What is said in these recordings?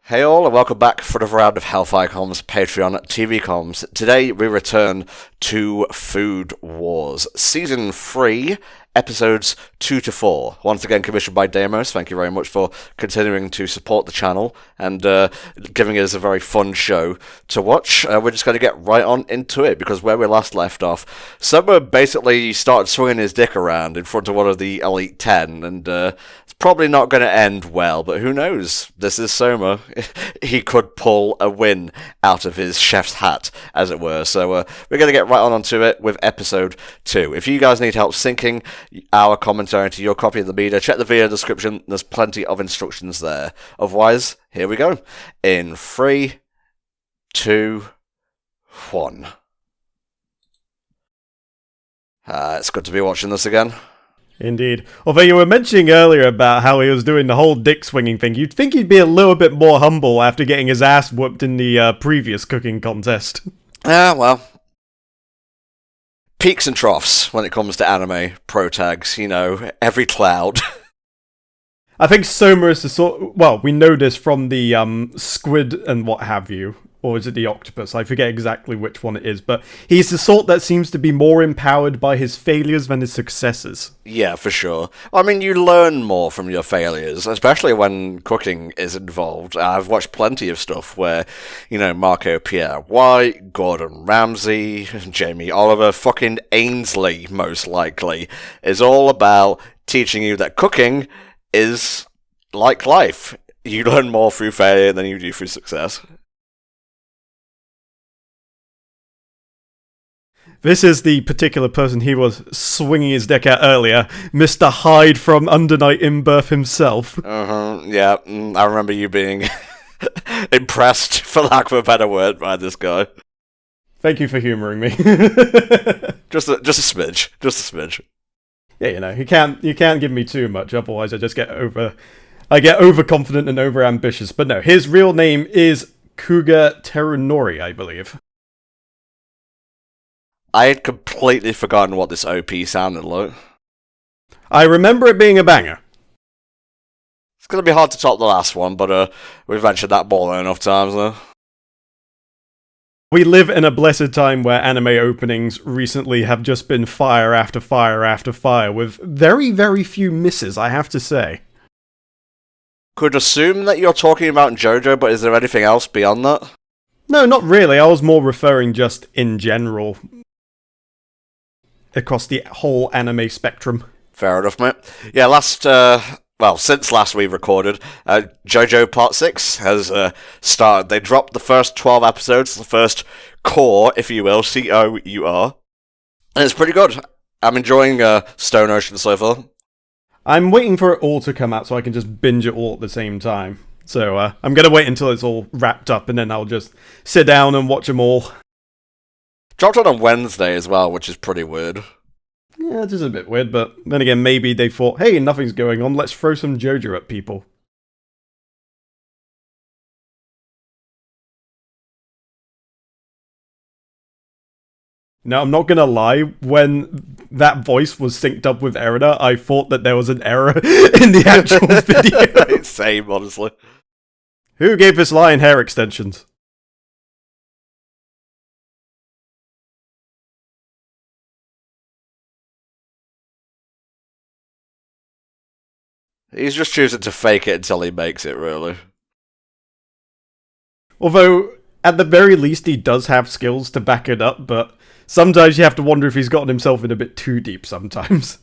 Hey all, and welcome back for another round of HellfireComms Patreon TV Comms. Today we return to Food Wars, Season 3, Episodes 2-4. Once again commissioned by Deimos. Thank you very much for continuing to support the channel and giving us a very fun show to watch. We're just going to get right on into it, because where we last left off, Summer basically started swinging his dick around in front of one of the Elite 10, and it's probably not going to end well, but who knows? This is Soma. He could pull a win out of his chef's hat, as it were. So we're going to get right onto it with Episode 2. If you guys need help syncing our commentary to your copy of the media, check the video description. There's plenty of instructions there. Otherwise, here we go. In 3, 2, 1. It's good to be watching this again. Indeed. Although you were mentioning earlier about how he was doing the whole dick swinging thing, you'd think he'd be a little bit more humble after getting his ass whooped in the previous cooking contest. Well, peaks and troughs when it comes to anime protags, you know, every cloud. I think Soma is the sort... Well, we know this from the squid and what have you. Or is it the octopus? I forget exactly which one it is, but he's the sort that seems to be more empowered by his failures than his successes. Yeah, for sure. I mean, you learn more from your failures, especially when cooking is involved. I've watched plenty of stuff where, you know, Marco Pierre White, Gordon Ramsay, Jamie Oliver, fucking Ainsley, most likely, is all about teaching you that cooking is like life. You learn more through failure than you do through success. This is the particular person he was swinging his dick at earlier, Mr. Hyde from Undernight in Birth himself. Yeah, I remember you being impressed, for lack of a better word, by this guy. Thank you for humouring me. Just a smidge. Yeah, you know, you can't give me too much, otherwise I just get overconfident and overambitious. But no, his real name is Kuga Terunori, I believe. I had completely forgotten what this OP sounded like. I remember it being a banger. It's going to be hard to top the last one, but we've mentioned that more than enough times now. We live in a blessed time where anime openings recently have just been fire after fire after fire, with very, very few misses, I have to say. Could assume that you're talking about JoJo, but is there anything else beyond that? No, not really. I was more referring just in general. Across the whole anime spectrum. Fair enough, mate. Yeah, since last we recorded, JoJo Part 6 has started. They dropped the first 12 episodes, the first core, if you will, C-O-U-R. And it's pretty good. I'm enjoying Stone Ocean so far. I'm waiting for it all to come out so I can just binge it all at the same time. So I'm going to wait until it's all wrapped up, and then I'll just sit down and watch them all. Dropped on Wednesday as well, which is pretty weird. Yeah, it is a bit weird, but then again, maybe they thought, hey, nothing's going on, let's throw some JoJo at people. Now, I'm not gonna lie, when that voice was synced up with Erina, I thought that there was an error in the actual video. Same, honestly. Who gave this lion hair extensions? He's just choosing to fake it until he makes it, really. Although, at the very least, he does have skills to back it up, but sometimes you have to wonder if he's gotten himself in a bit too deep sometimes.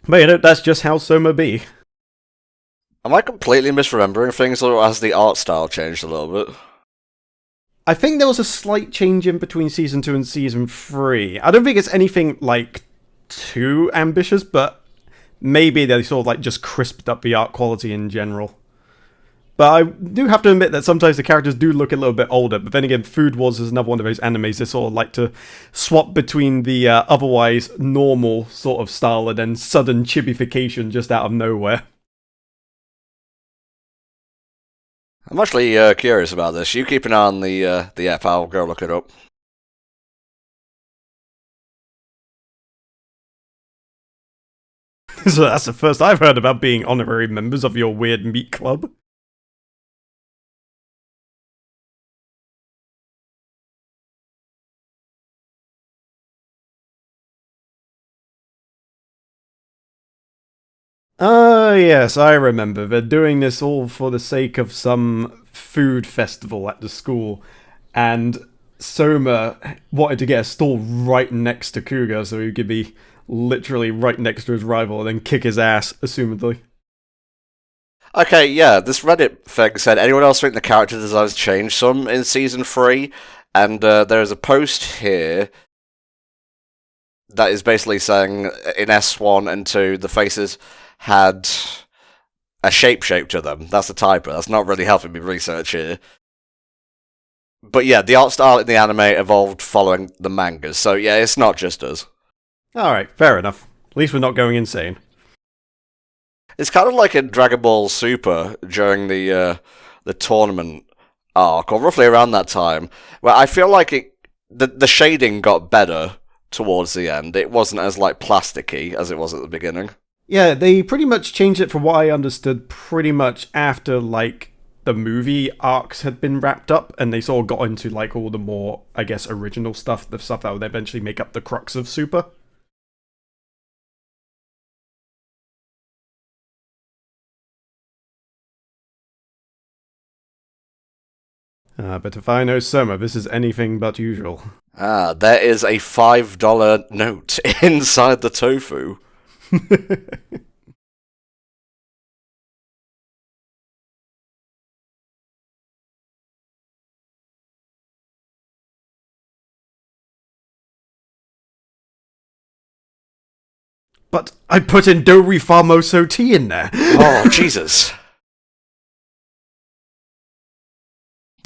But you know, that's just how Soma be. Am I completely misremembering things, or has the art style changed a little bit? I think there was a slight change in between Season 2 and Season 3. I don't think it's anything, like, too ambitious, but maybe they sort of, like, just crisped up the art quality in general. But I do have to admit that sometimes the characters do look a little bit older, but then again, Food Wars is another one of those animes that sort of like to swap between the otherwise normal sort of style and then sudden chibification just out of nowhere. I'm actually curious about this. You keep an eye on the app, I'll go look it up. So that's the first I've heard about being honorary members of your weird meat club. Oh, yes, I remember. They're doing this all for the sake of some food festival at the school, and Soma wanted to get a stall right next to Kuga so he could be literally right next to his rival and then kick his ass, assumedly. Okay, yeah, this Reddit thing said, anyone else think the character designs changed some in Season 3? And there's a post here that is basically saying in S1 and 2, the faces had a shape to them. That's a typo. That's not really helping me research here. But yeah, the art style in the anime evolved following the mangas, so yeah, it's not just us. Alright, fair enough. At least we're not going insane. It's kind of like in Dragon Ball Super during the tournament arc, or roughly around that time, where I feel like the shading got better towards the end. It wasn't as like plasticky as it was at the beginning. Yeah, they pretty much changed it from what I understood pretty much after, like, the movie arcs had been wrapped up, and they sort of got into, like, all the more, I guess, original stuff, the stuff that would eventually make up the crux of Super. But if I know Soma, this is anything but usual. Ah, there is a $5 note inside the tofu. But I put in Dori Famoso tea in there. Oh, Jesus.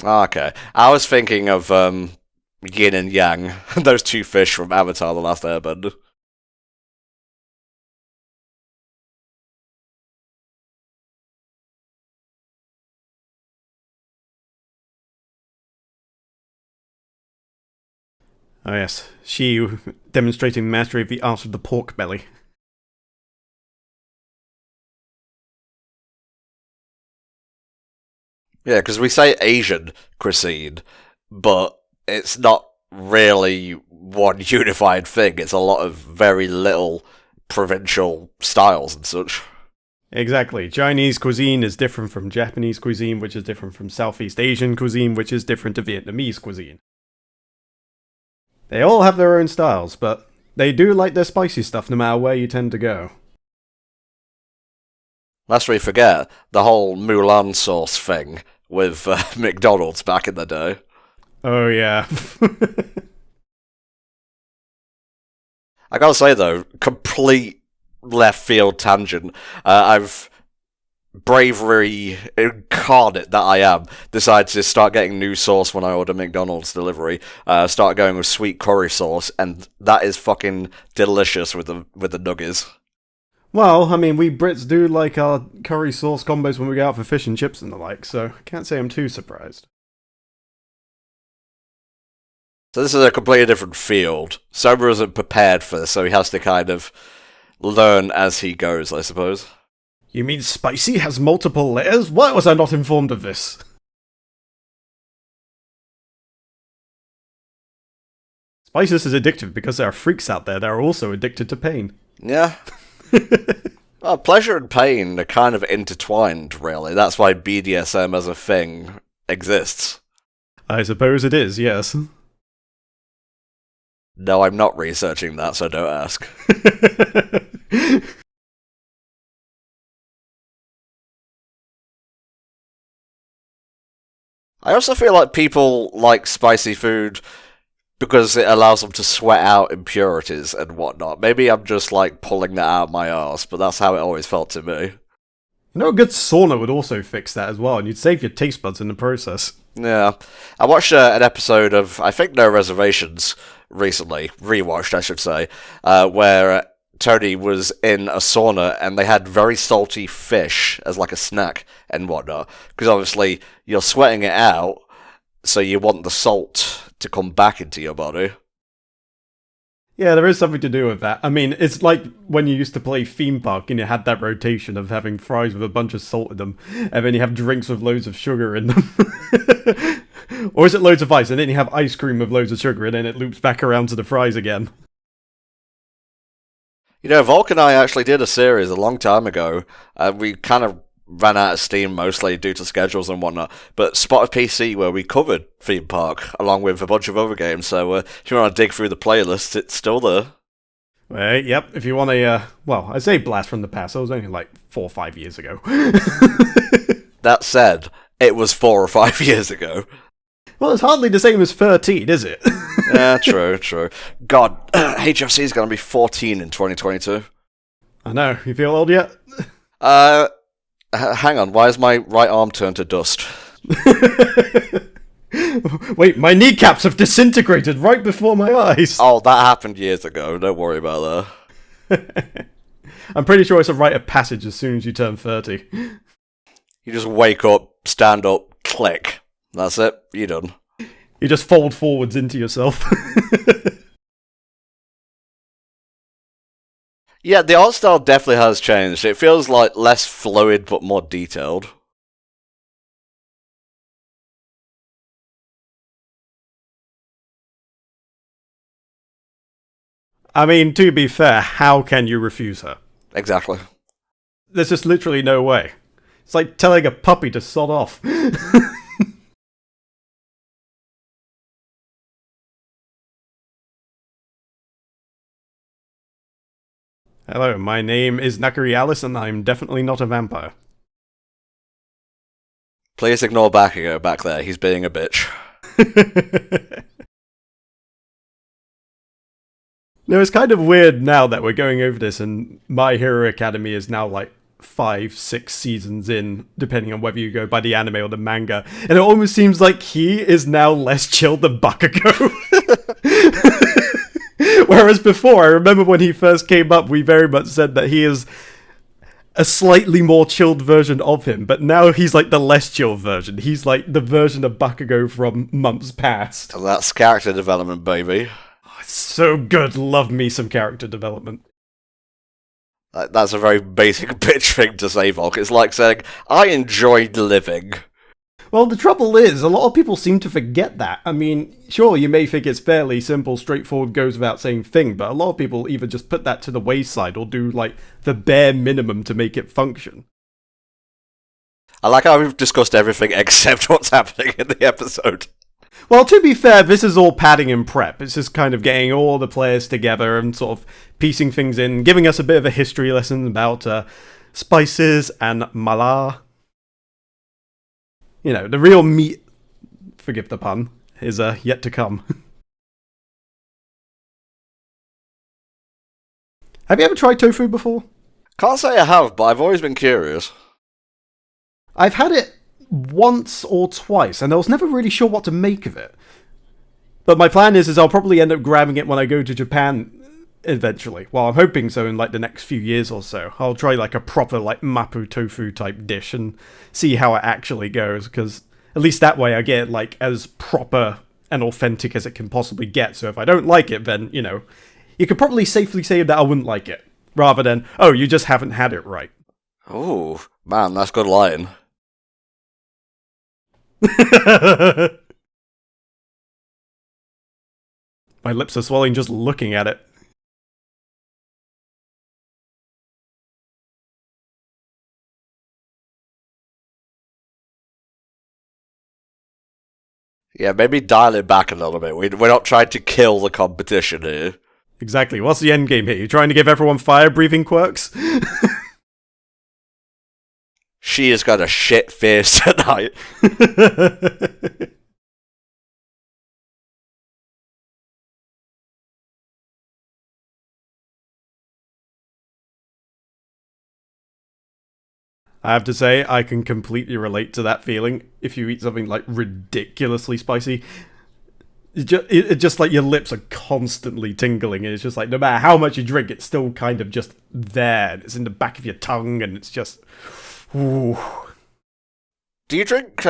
Okay. I was thinking of Yin and Yang, those two fish from Avatar The Last Airbender. Oh yes, she demonstrating mastery of the art of the pork belly. Yeah, because we say Asian cuisine, but it's not really one unified thing. It's a lot of very little provincial styles and such. Exactly. Chinese cuisine is different from Japanese cuisine, which is different from Southeast Asian cuisine, which is different to Vietnamese cuisine. They all have their own styles, but they do like their spicy stuff no matter where you tend to go. Lest we forget the whole Mulan sauce thing with McDonald's back in the day. Oh yeah. I gotta say though, complete left field tangent. I've bravery incarnate that I am, decided to start getting new sauce when I order McDonald's delivery. Start going with sweet curry sauce, and that is fucking delicious with the nuggets. Well, I mean, we Brits do like our curry sauce combos when we go out for fish and chips and the like, so I can't say I'm too surprised. So this is a completely different field. Sober isn't prepared for this, so he has to kind of learn as he goes, I suppose. You mean spicy has multiple layers? Why was I not informed of this? Spices is addictive because there are freaks out there that are also addicted to pain. Yeah. Well, pleasure and pain are kind of intertwined, really. That's why BDSM as a thing exists. I suppose it is, yes. No, I'm not researching that, so don't ask. I also feel like people like spicy food because it allows them to sweat out impurities and whatnot. Maybe I'm just like pulling that out of my arse, but that's how it always felt to me. You know, a good sauna would also fix that as well, and you'd save your taste buds in the process. Yeah. I watched an episode of, I think, No Reservations recently, rewatched, I should say, where Tony was in a sauna and they had very salty fish as like a snack and whatnot. Because obviously you're sweating it out, so you want the salt to come back into your body. Yeah, there is something to do with that. I mean, it's like when you used to play theme park and you had that rotation of having fries with a bunch of salt in them, and then you have drinks with loads of sugar in them. Or is it loads of ice, and then you have ice cream with loads of sugar, and then it loops back around to the fries again. You know, Volk and I actually did a series a long time ago. We kind of ran out of steam mostly due to schedules and whatnot. But Spotted PC, where we covered Theme Park along with a bunch of other games. So if you want to dig through the playlist, it's still there. Yep, if you want well, I say blast from the past, it was only like 4 or 5 years ago. That said, it was 4 or 5 years ago. Well, it's hardly the same as 13, is it? Yeah, true. God, HFC is going to be 14 in 2022. I know, you feel old yet? Hang on, why is my right arm turned to dust? Wait, my kneecaps have disintegrated right before my eyes. Oh, that happened years ago, don't worry about that. I'm pretty sure it's a rite of passage as soon as you turn 30. You just wake up, stand up, click. That's it, you're done. You just fold forwards into yourself. Yeah, the art style definitely has changed. It feels like less fluid but more detailed. I mean, to be fair, how can you refuse her? Exactly. There's just literally no way. It's like telling a puppy to sod off. Hello, my name is Nakari Alice, and I'm definitely not a vampire. Please ignore Bakugo back there, he's being a bitch. No, it's kind of weird now that we're going over this, and My Hero Academia is now like 5, 6 seasons in, depending on whether you go by the anime or the manga, and it almost seems like he is now less chilled than Bakugo. Whereas before, I remember when he first came up, we very much said that he is a slightly more chilled version of him, but now he's like the less chilled version. He's like the version of Bakugo from months past. And that's character development, baby. Oh, it's so good. Love me some character development. That's a very basic bitch thing to say, Volk. It's like saying, I enjoyed living. Well, the trouble is, a lot of people seem to forget that. I mean, sure, you may think it's fairly simple, straightforward, goes without saying thing, but a lot of people either just put that to the wayside or do, like, the bare minimum to make it function. I like how we've discussed everything except what's happening in the episode. Well, to be fair, this is all padding and prep. It's just kind of getting all the players together and sort of piecing things in, giving us a bit of a history lesson about spices and mala. You know, the real meat, forgive the pun, is yet to come. Have you ever tried tofu before? Can't say I have, but I've always been curious. I've had it once or twice, and I was never really sure what to make of it. But my plan is I'll probably end up grabbing it when I go to Japan eventually. Well, I'm hoping so in like the next few years or so. I'll try like a proper like mapo tofu type dish and see how it actually goes, because at least that way I get it like as proper and authentic as it can possibly get. So if I don't like it, then, you know, you could probably safely say that I wouldn't like it, rather than, oh, you just haven't had it right. Oh, man, that's good lying. My lips are swelling just looking at it. Yeah, maybe dial it back a little bit. We're not trying to kill the competition here. Exactly. What's the end game here? You trying to give everyone fire-breathing quirks? She has got a shit face tonight. I have to say, I can completely relate to that feeling if you eat something like ridiculously spicy. It's just like your lips are constantly tingling, and it's just like no matter how much you drink, it's still kind of just there. It's in the back of your tongue, and it's just... Ooh. Do you drink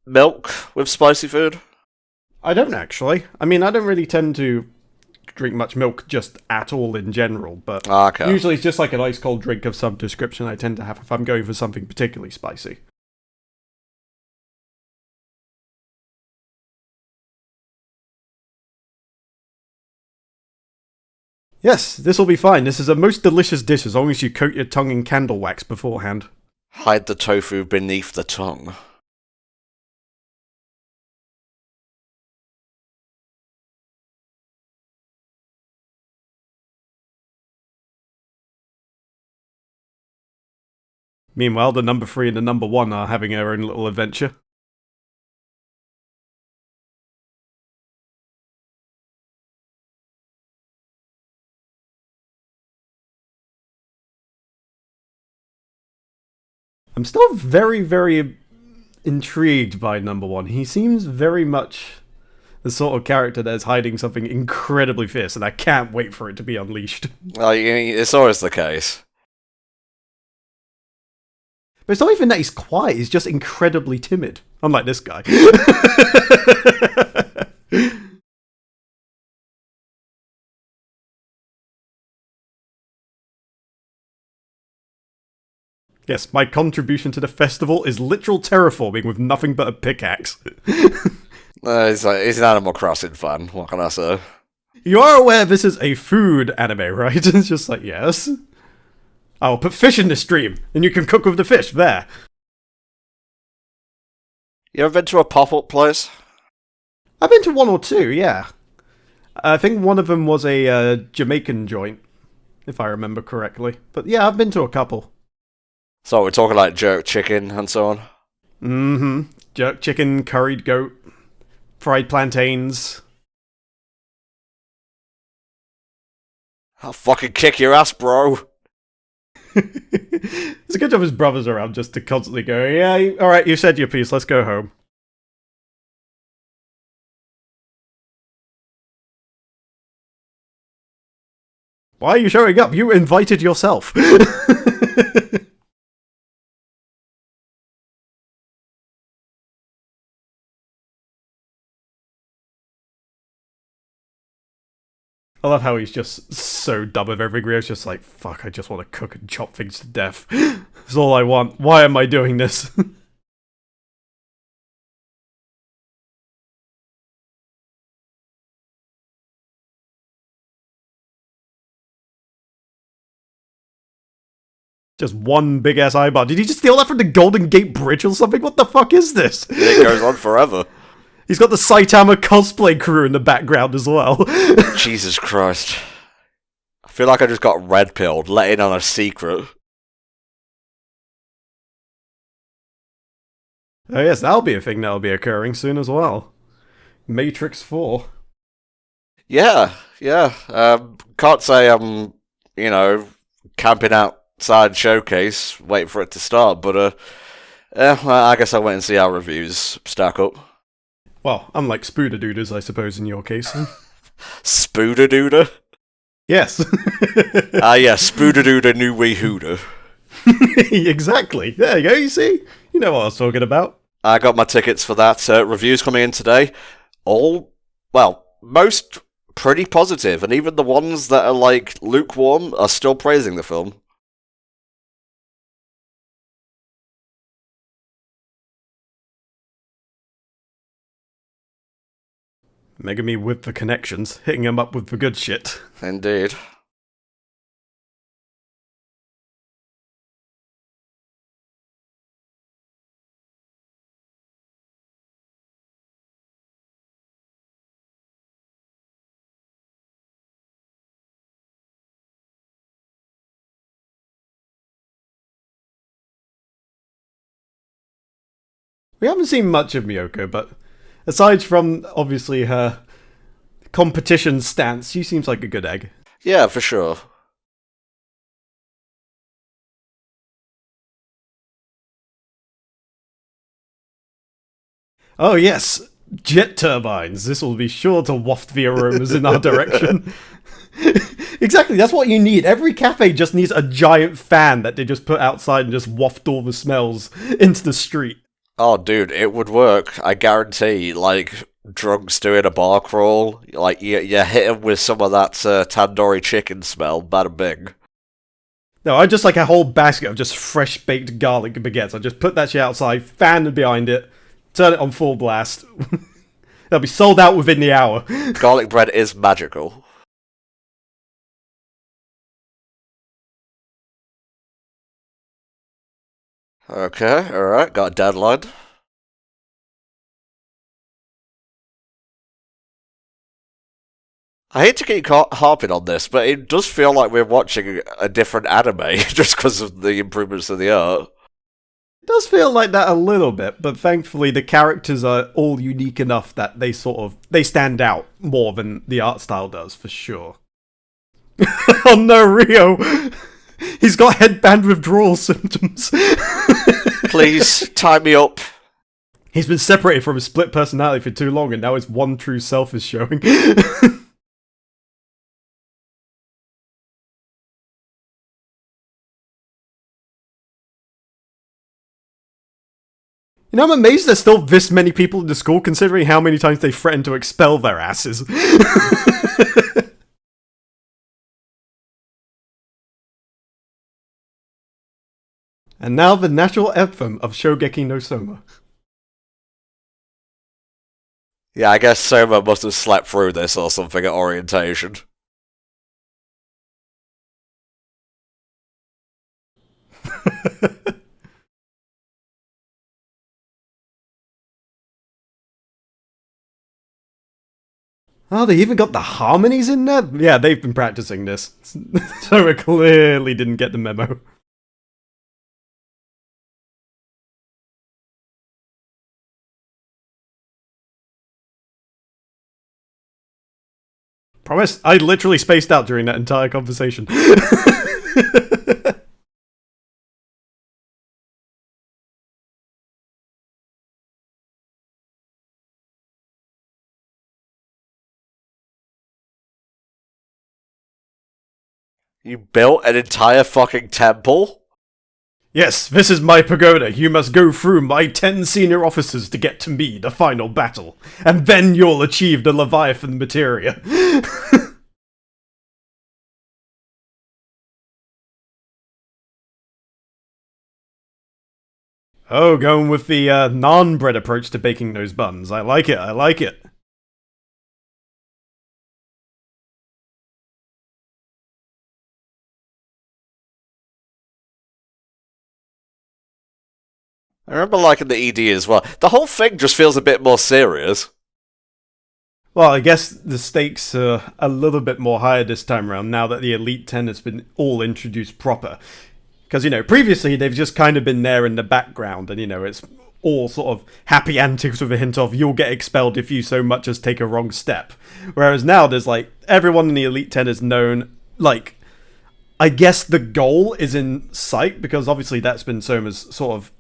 milk with spicy food? I don't actually. I mean, I don't really tend to drink much milk just at all in general, but Okay. Usually it's just like an ice cold drink of some description I tend to have if I'm going for something particularly spicy. Yes, this will be fine. This is a most delicious dish as long as you coat your tongue in candle wax beforehand. Hide the tofu beneath the tongue. Meanwhile, the number 3 and the number 1 are having their own little adventure. I'm still very, very intrigued by number 1. He seems very much the sort of character that is hiding something incredibly fierce, and I can't wait for it to be unleashed. Well, it's always the case. But it's not even that he's quiet, he's just incredibly timid. Unlike this guy. Yes, my contribution to the festival is literal terraforming with nothing but a pickaxe. He's an Animal Crossing fan, what can I say? You are aware this is a food anime, right? It's just like, yes. I'll put fish in this stream, and you can cook with the fish, there. You ever been to a pop-up place? I've been to 1 or 2, yeah. I think one of them was a Jamaican joint, if I remember correctly. But yeah, I've been to a couple. So we're talking like jerk chicken and so on? Mm-hmm. Jerk chicken, curried goat, fried plantains. I'll fucking kick your ass, bro. It's a good job his brother's around just to constantly go, yeah, alright, you said your piece, let's go home. Why are you showing up? You invited yourself. I love how he's just so dumb with everything. He's just like, fuck, I just want to cook and chop things to death. That's all I want. Why am I doing this? Just one big ass eyeball. Did he just steal that from the Golden Gate Bridge or something? What the fuck is this? It goes on forever. He's got the Saitama cosplay crew in the background as well. Jesus Christ. I feel like I just got red-pilled, let in on a secret. Oh yes, that'll be a thing that'll be occurring soon as well. Matrix 4. Yeah. Can't say I'm, camping outside Showcase, waiting for it to start, but, I guess I'll wait and see how reviews stack up. Well, unlike Spoodadooders, I suppose, in your case. Spoodadooder? Yes. Yeah, Spoodadooder New Wee Hooter. Exactly. There you go, you see? You know what I was talking about. I got my tickets for that. Reviews coming in today. Most pretty positive, and even the ones that are, lukewarm are still praising the film. Megami with the connections, hitting him up with the good shit. Indeed. We haven't seen much of Miyoko, but aside from, obviously, her competition stance, she seems like a good egg. Yeah, for sure. Oh yes, jet turbines. This will be sure to waft the aromas in our direction. Exactly, that's what you need. Every cafe just needs a giant fan that they just put outside and just waft all the smells into the street. Oh, dude, it would work. I guarantee, drunks doing a bar crawl, you hit them with some of that tandoori chicken smell, bada bing. No, I just like a whole basket of just fresh baked garlic baguettes. I just put that shit outside, fan it behind it, turn it on full blast. They'll be sold out within the hour. Garlic bread is magical. Okay, alright, got a deadline. I hate to keep harping on this, but it does feel like we're watching a different anime just because of the improvements in the art. It does feel like that a little bit, but thankfully the characters are all unique enough that they stand out more than the art style does, for sure. Oh no, Rio! He's got headband withdrawal symptoms. Please, tie me up. He's been separated from his split personality for too long, and now his one true self is showing. You know, I'm amazed there's still this many people in the school, considering how many times they threatened to expel their asses. And now the national anthem of Shogeki no Soma. Yeah, I guess Soma must have slept through this or something at orientation. Oh, they even got the harmonies in there? Yeah, they've been practicing this. Soma clearly didn't get the memo. Promise, I literally spaced out during that entire conversation. You built an entire fucking temple? Yes, this is my pagoda. You must go through my 10 senior officers to get to me, the final battle. And then you'll achieve the Leviathan materia. Oh, going with the non-bread approach to baking those buns. I like it, I like it. I remember liking the ED as well. The whole thing just feels a bit more serious. Well, I guess the stakes are a little bit more higher this time around, now that the Elite 10 has been all introduced proper. Because, you know, previously they've just kind of been there in the background, and, you know, it's all sort of happy antics with a hint of you'll get expelled if you so much as take a wrong step. Whereas now there's, like, everyone in the Elite 10 is known, like, I guess the goal is in sight, because obviously that's been Soma's sort of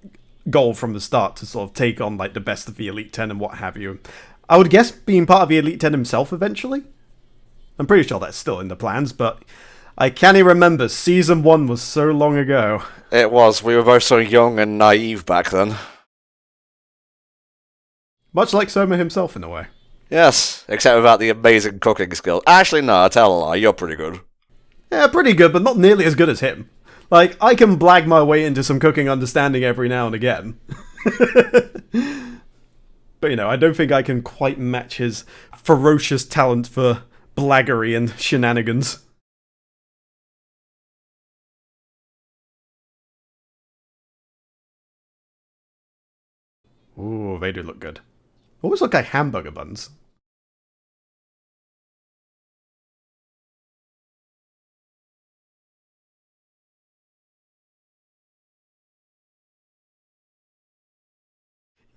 goal from the start, to sort of take on, like, the best of the Elite 10 and what have you. I would guess being part of the Elite 10 himself eventually. I'm pretty sure that's still in the plans, but I can't even remember. Season 1 was so long ago. It was. We were both so young and naive back then. Much like Soma himself, in a way. Yes, except without the amazing cooking skills. Actually, no, I tell a lie. You're pretty good. Yeah, pretty good, but not nearly as good as him. Like, I can blag my way into some cooking understanding every now and again. But, you know, I don't think I can quite match his ferocious talent for blaggery and shenanigans. Ooh, they do look good. Almost look like hamburger buns.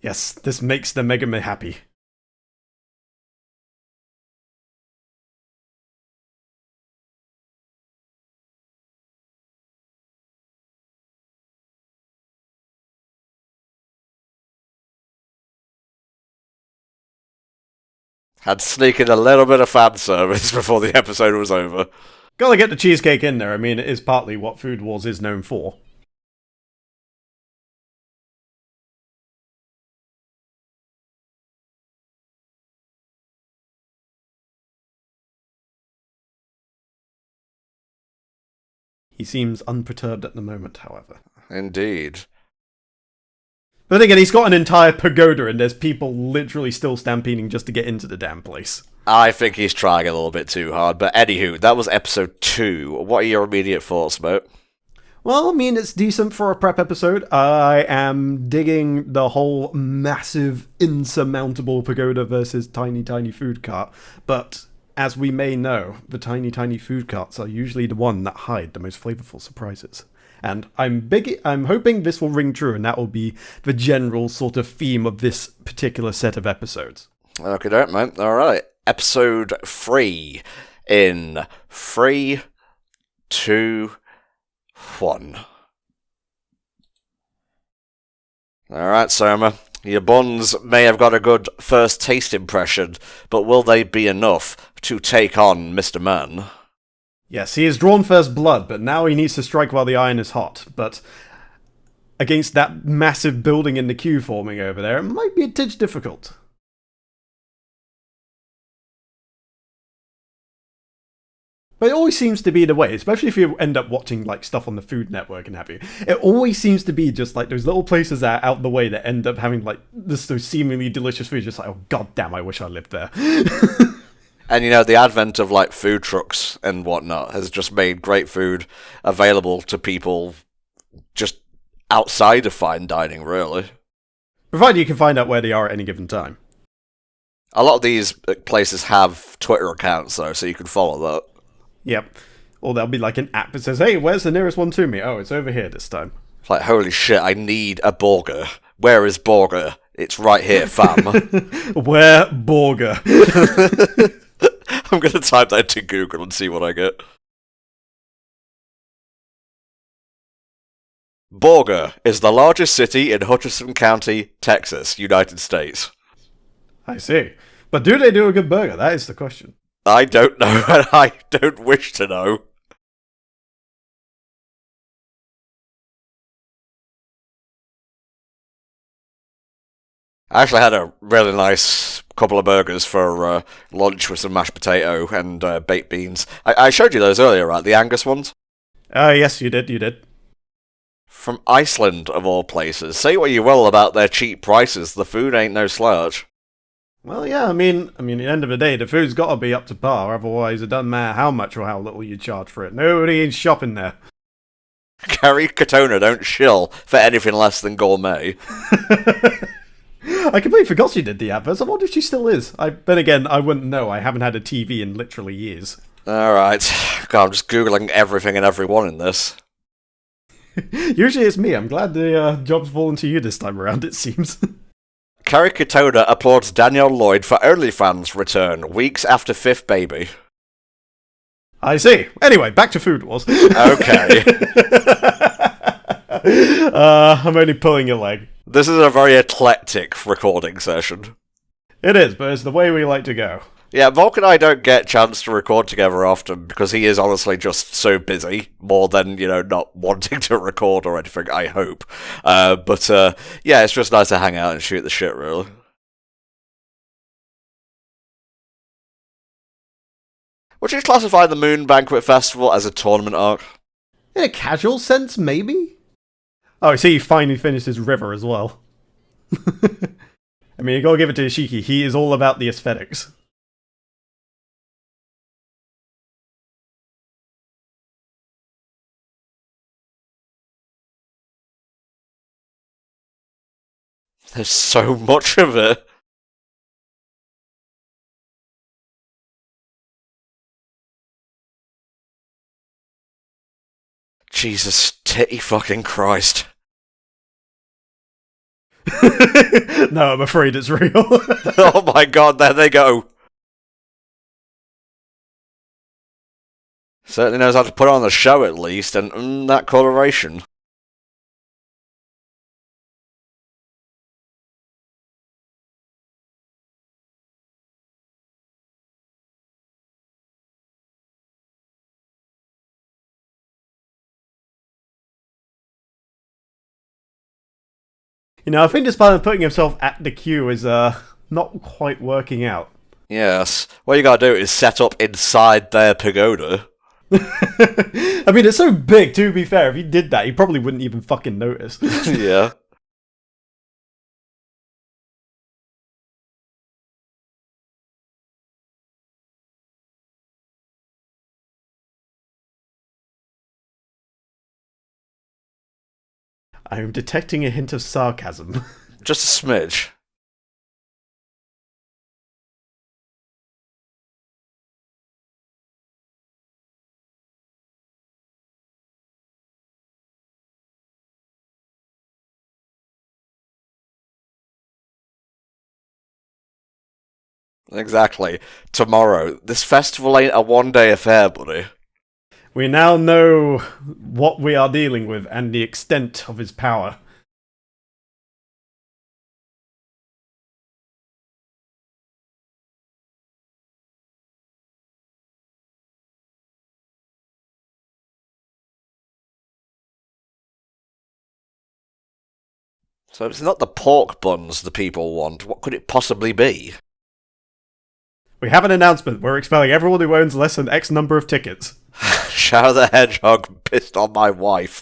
Yes, this makes the Megami happy. Had to sneak in a little bit of fan service before the episode was over. Gotta get the cheesecake in there. I mean, it is partly what Food Wars is known for. He seems unperturbed at the moment, however. Indeed. But again, he's got an entire pagoda and there's people literally still stampeding just to get into the damn place. I think he's trying a little bit too hard, but anywho, that was episode 2. What are your immediate thoughts, mate? Well, I mean, it's decent for a prep episode. I am digging the whole massive, insurmountable pagoda versus tiny, tiny food cart. But as we may know, the tiny, tiny food carts are usually the one that hide the most flavorful surprises. And I'm hoping this will ring true, and that will be the general sort of theme of this particular set of episodes. Okay, don't mate. All right, episode 3 in 3, 2, 1. Alright, Soma. Your buns may have got a good first taste impression, but will they be enough to take on Mr. Man? Yes, he has drawn first blood, but now he needs to strike while the iron is hot. But against that massive building in the queue forming over there, it might be a tidge difficult. But it always seems to be the way, especially if you end up watching like stuff on the Food Network and have you. It always seems to be just like those little places that are out the way that end up having like this so seemingly delicious food. Just like, oh goddamn, I wish I lived there. And you know, the advent of like food trucks and whatnot has just made great food available to people just outside of fine dining, really. Provided you can find out where they are at any given time. A lot of these places have Twitter accounts though, so you can follow that. Yep. Or there'll be like an app that says, hey, where's the nearest one to me? Oh, it's over here this time. It's like, holy shit, I need a burger. Where is burger? It's right here, fam. Where burger? I'm going to type that into Google and see what I get. Borger is the largest city in Hutchinson County, Texas, United States. I see. But do they do a good burger? That is the question. I don't know, and I don't wish to know. I actually had a really nice couple of burgers for lunch with some mashed potato and baked beans. I showed you those earlier, right? The Angus ones? Yes, you did. From Iceland, of all places. Say what you will about their cheap prices, the food ain't no slouch. Well, yeah, I mean, at the end of the day, the food's got to be up to par. Otherwise, it doesn't matter how much or how little you charge for it. Nobody is shopping there. Carrie Katona don't shill for anything less than gourmet. I completely forgot she did the adverts. I wonder if she still is. But again, I wouldn't know. I haven't had a TV in literally years. Alright. God, I'm just Googling everything and everyone in this. Usually it's me. I'm glad the job's fallen to you this time around, it seems. Carrie Katona applauds Danielle Lloyd for OnlyFans return weeks after fifth baby. I see. Anyway, back to Food Wars. Okay. I'm only pulling your leg. This is a very eclectic recording session. It is, but it's the way we like to go. Yeah, Volk and I don't get a chance to record together often because he is honestly just so busy, more than, not wanting to record or anything, I hope. But yeah, it's just nice to hang out and shoot the shit, really. Would you classify the Moon Banquet Festival as a tournament arc? In a casual sense, maybe? Oh, I see he finally finished his river as well. I mean, you gotta give it to Ishiki, he is all about the aesthetics. There's so much of it. Jesus, titty fucking Christ. No, I'm afraid it's real. Oh my god, there they go. Certainly knows how to put on the show at least, and that coloration. I think this part of putting himself at the queue is not quite working out. Yes. What you gotta do is set up inside their pagoda. I mean, it's so big, to be fair. If he did that, he probably wouldn't even fucking notice. Yeah. I'm detecting a hint of sarcasm. Just a smidge. Exactly. Tomorrow. This festival ain't a one-day affair, buddy. We now know what we are dealing with and the extent of his power. So it's not the pork buns the people want. What could it possibly be? We have an announcement. We're expelling everyone who owns less than X number of tickets. Shadow the Hedgehog pissed on my wife.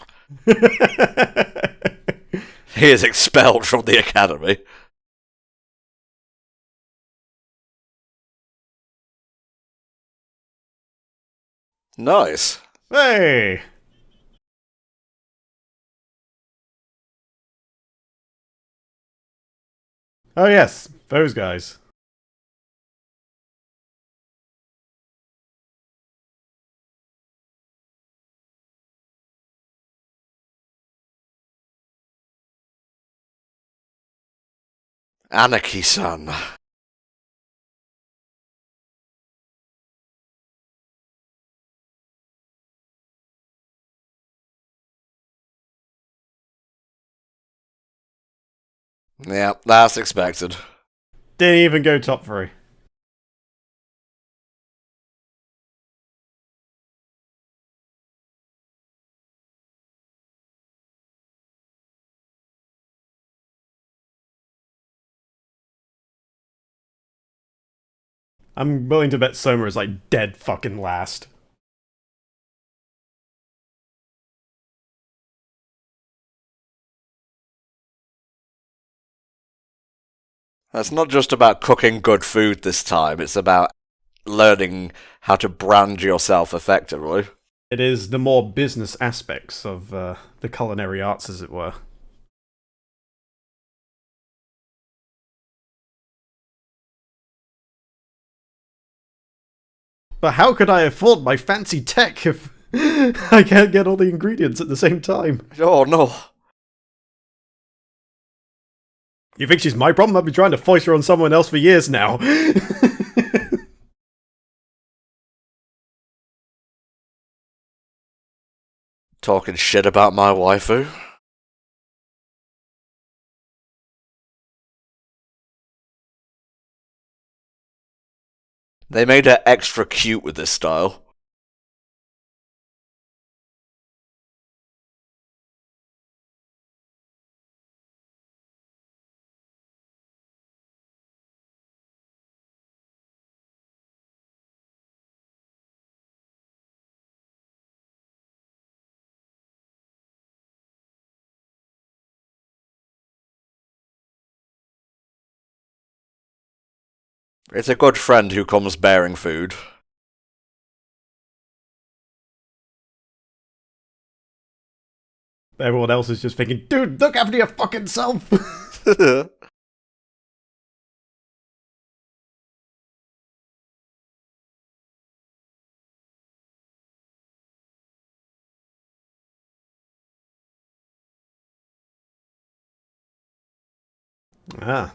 He is expelled from the academy. Nice. Hey! Oh yes, those guys. Anarchy-san. Yeah, that's expected. Didn't even go top 3. I'm willing to bet Soma is like dead fucking last. It's not just about cooking good food this time, it's about learning how to brand yourself effectively. It is the more business aspects of the culinary arts, as it were. But how could I afford my fancy tech if I can't get all the ingredients at the same time? Oh no. You think she's my problem? I've been trying to foist her on someone else for years now. Talking shit about my waifu? They made her extra cute with this style. It's a good friend who comes bearing food. Everyone else is just thinking, dude, look after your fucking self. They're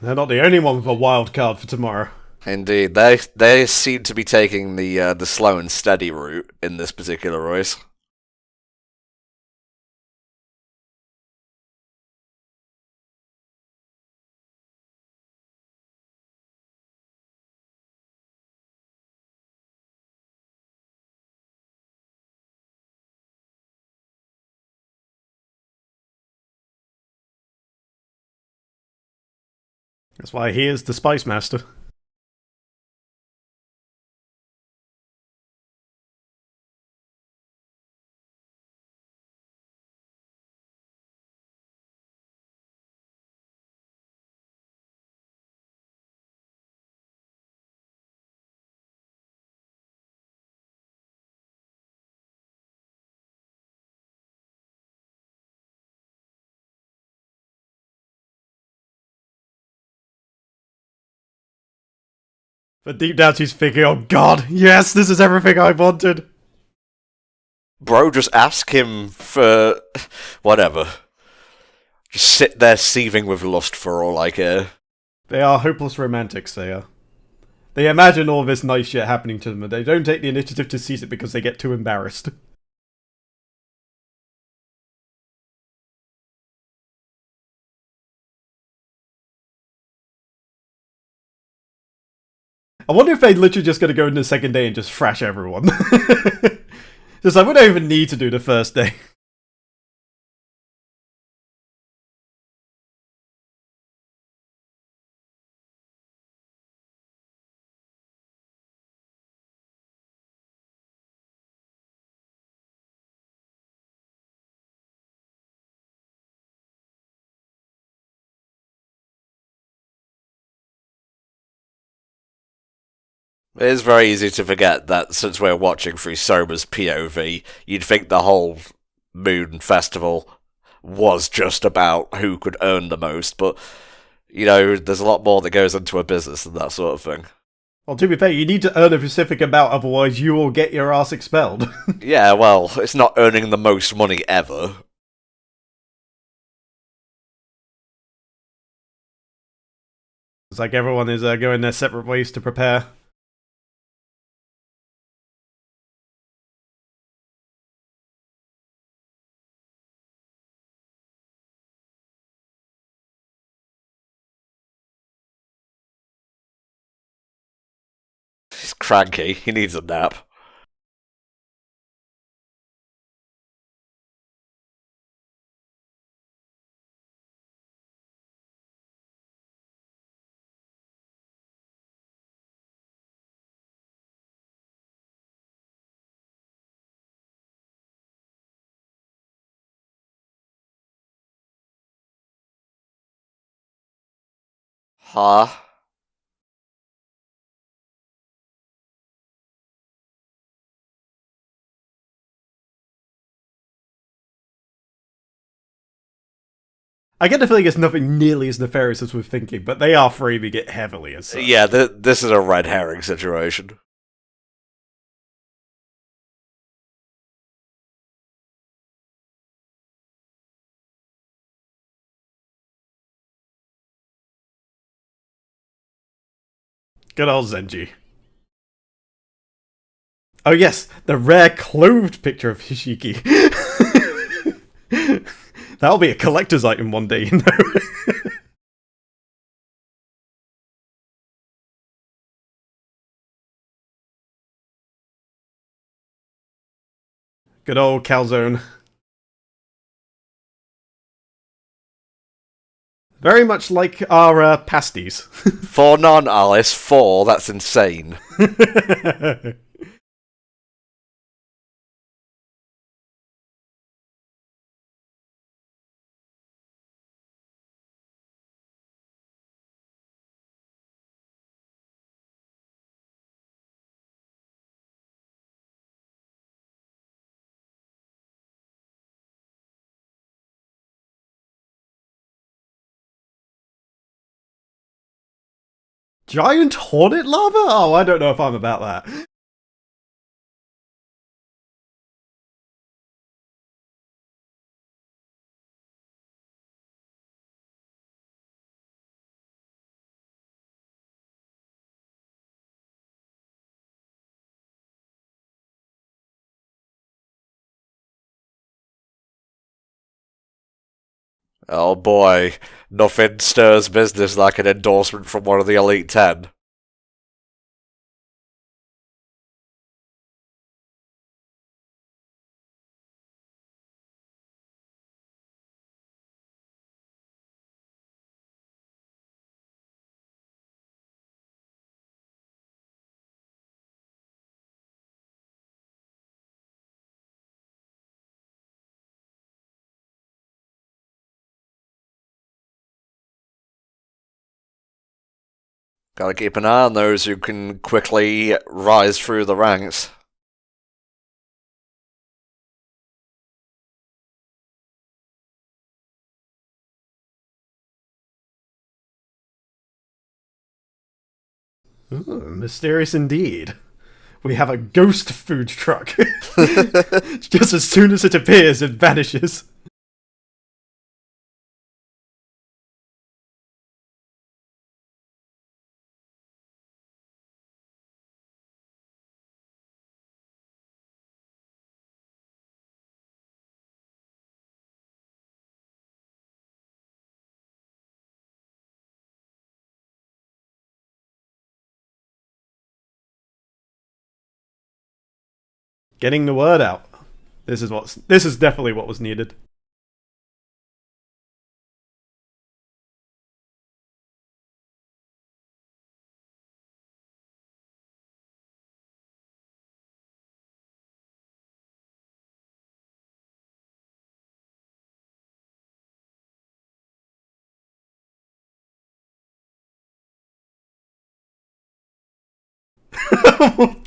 not the only one with a wild card for tomorrow. Indeed, they seem to be taking the slow and steady route in this particular race. That's why he is the Spice Master. But deep down she's thinking, oh god, yes, this is everything I wanted. Bro, just ask him for whatever. Just sit there seething with lust for all I care. They are hopeless romantics, they are. They imagine all this nice shit happening to them, and they don't take the initiative to seize it because they get too embarrassed. I wonder if they're literally just going to go in the second day and just thrash everyone. Just like, we don't even need to do the first day. It is very easy to forget that since we're watching through Soma's POV, you'd think the whole Moon Festival was just about who could earn the most, but, you know, there's a lot more that goes into a business than that sort of thing. Well, to be fair, you need to earn a specific amount, otherwise you will get your ass expelled. Yeah, well, it's not earning the most money ever. It's like everyone is going their separate ways to prepare. He's cranky, he needs a nap. Huh? I get the feeling it's nothing nearly as nefarious as we're thinking, but they are framing it heavily as such. Yeah, this is a red herring situation. Good old Zenji. Oh yes, the rare clothed picture of Hishiki. That'll be a collector's item one day, you know. Good old calzone. Very much like our pasties. 4 non-Alice, 4, that's insane. Giant hornet lava? Oh, I don't know if I'm about that. Oh boy, nothing stirs business like an endorsement from one of the Elite 10. Gotta keep an eye on those who can quickly rise through the ranks. Ooh, mysterious indeed. We have a ghost food truck. Just as soon as it appears, it vanishes. Getting the word out. This is definitely what was needed.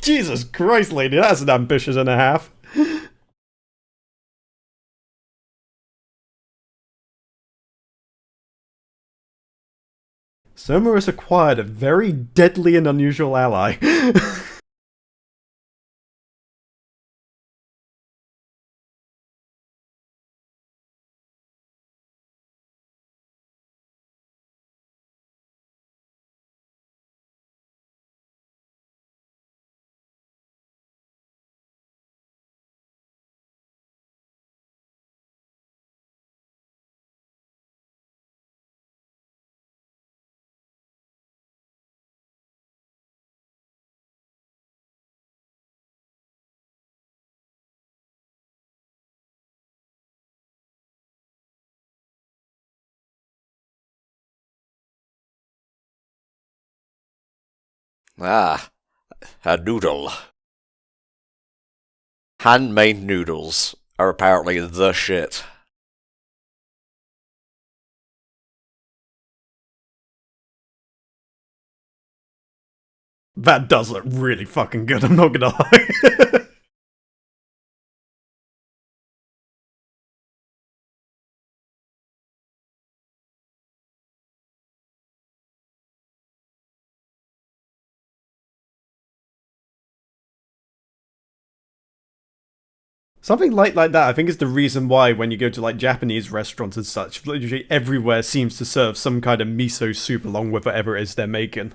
Jesus Christ, lady, that's an ambitious and a half. Soma has acquired a very deadly and unusual ally. Ah, a noodle. Handmade noodles are apparently the shit. That does look really fucking good, I'm not gonna lie. Something like that, I think, is the reason why when you go to like Japanese restaurants and such, literally everywhere seems to serve some kind of miso soup along with whatever it is they're making.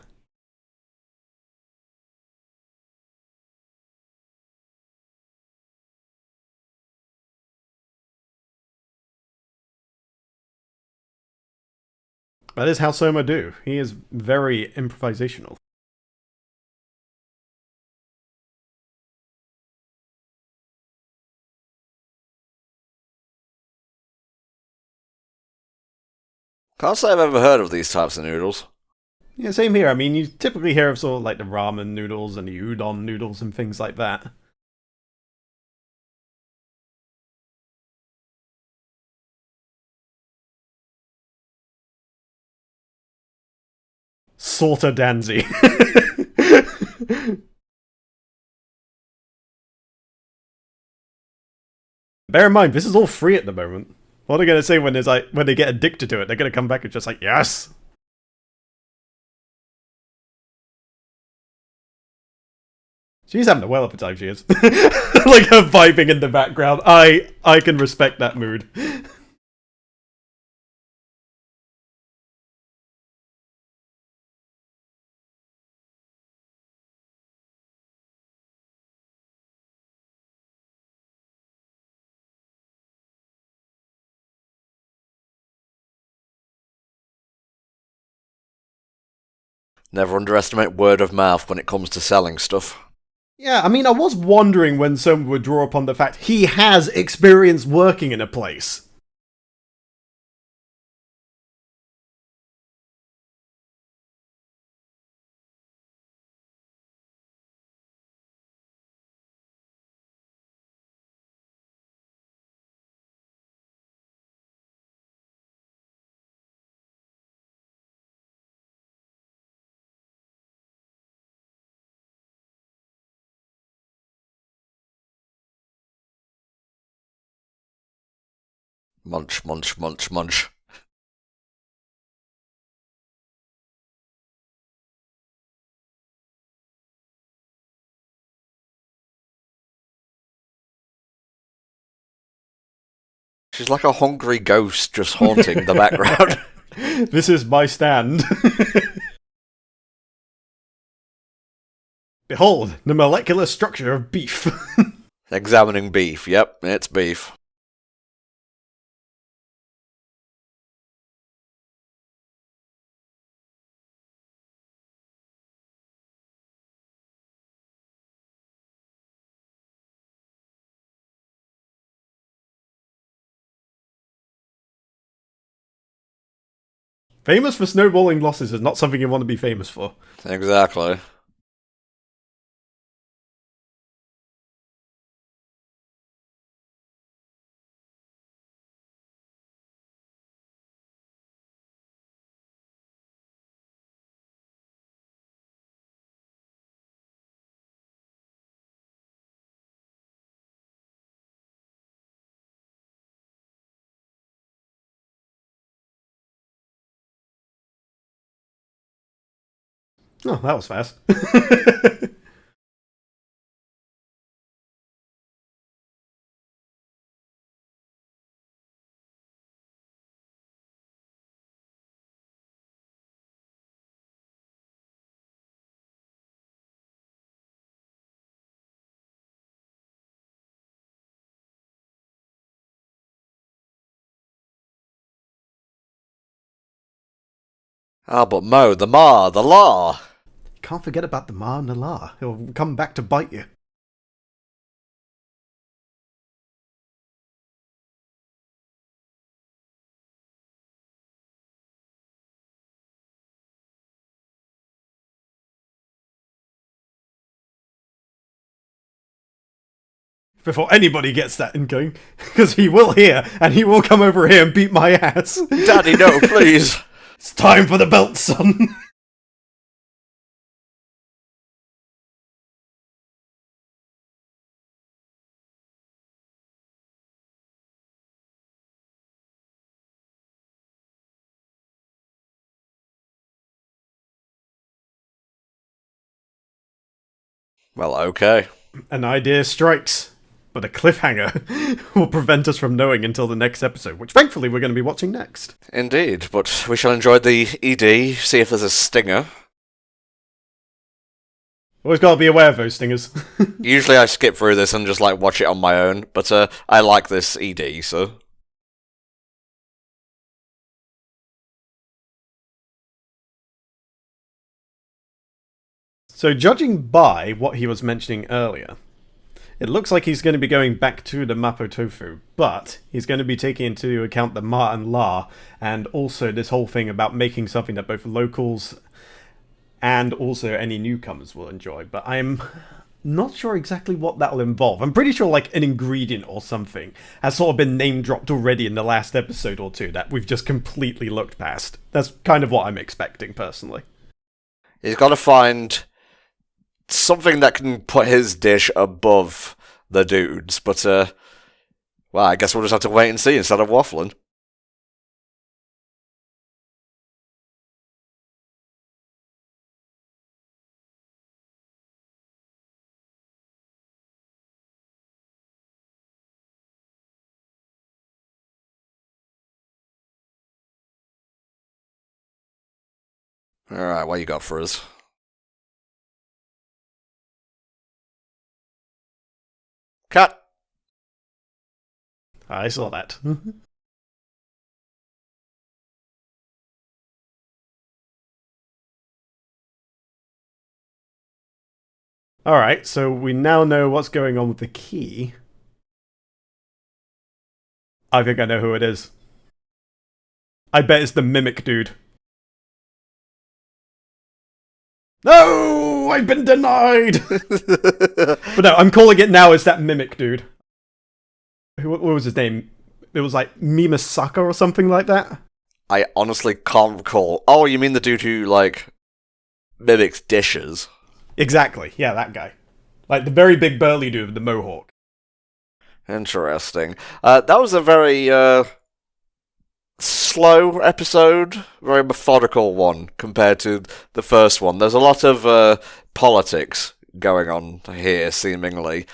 That is how Soma do. He is very improvisational. Can't say I've ever heard of these types of noodles. Yeah, same here. I mean, you typically hear of sort of like the ramen noodles and the udon noodles and things like that. Sorta Danzy. Bear in mind, this is all free at the moment. What are they gonna say when there's like when they get addicted to it? They're gonna come back and just like, yes. She's having a well of a time, she is. Like her vibing in the background. I can respect that mood. Never underestimate word of mouth when it comes to selling stuff. Yeah, I mean, I was wondering when someone would draw upon the fact he has experience working in a place. Munch, munch, munch, munch. She's like a hungry ghost just haunting the background. This is my stand. Behold, the molecular structure of beef. Examining beef. Yep, it's beef. Famous for snowballing losses is not something you want to be famous for. Exactly. Oh, that was fast. Ah, but Mo, the Ma, the Law. You can't forget about the Ma and the La. He'll come back to bite you. Before anybody gets that in going, because he will hear, and he will come over here and beat my ass. Daddy, no, please. It's time for the belt, son. Well, okay. An idea strikes, but a cliffhanger will prevent us from knowing until the next episode, which thankfully we're going to be watching next. Indeed, but we shall enjoy the ED, see if there's a stinger. Always got to be aware of those stingers. Usually I skip through this and just, like, watch it on my own, but I like this ED, so... So, judging by what he was mentioning earlier, it looks like he's going to be going back to the Mapo Tofu, but he's going to be taking into account the Ma and La, and also this whole thing about making something that both locals and also any newcomers will enjoy. But I'm not sure exactly what that'll involve. I'm pretty sure like an ingredient or something has sort of been name dropped already in the last episode or two that we've just completely looked past. That's kind of what I'm expecting, personally. He's got to find something that can put his dish above the dudes, but, well, I guess we'll just have to wait and see instead of waffling. Alright, what you got for us? Cut! I saw that. Alright, so we now know what's going on with the key. I think I know who it is. I bet it's the mimic dude. No! I've been denied! But no, I'm calling it now as that mimic dude. What was his name? It was like Mimasaka or something like that? I honestly can't recall. Oh, you mean the dude who, like, mimics dishes? Exactly, yeah, that guy. Like the very big burly dude with the mohawk. Interesting. That was a very, slow episode, very methodical one compared to the first one. There's a lot of politics going on here, seemingly.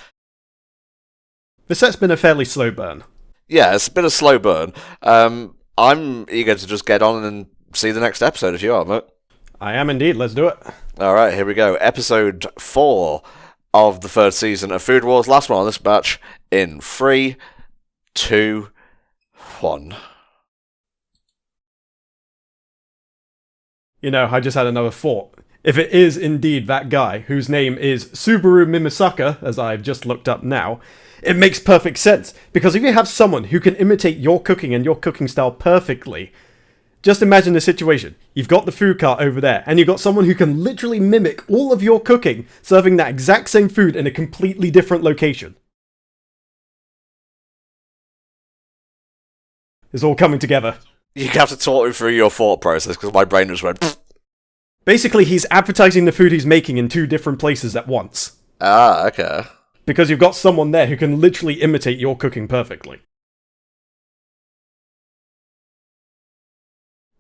The set's been a fairly slow burn. Yeah, it's a bit of slow burn. I'm eager to just get on and see the next episode if you are, mate. I am indeed. Let's do it. All right, here we go. Episode 4 of the 3rd season of Food Wars. Last one on this batch in 3, 2, 1. You know, I just had another thought. If it is indeed that guy, whose name is Subaru Mimisaka, as I've just looked up now, it makes perfect sense. Because if you have someone who can imitate your cooking and your cooking style perfectly, just imagine the situation. You've got the food cart over there, and you've got someone who can literally mimic all of your cooking, serving that exact same food in a completely different location. It's all coming together. You have to talk me through your thought process, because my brain just went... Pfft. Basically, he's advertising the food he's making in 2 different places at once. Ah, okay. Because you've got someone there who can literally imitate your cooking perfectly.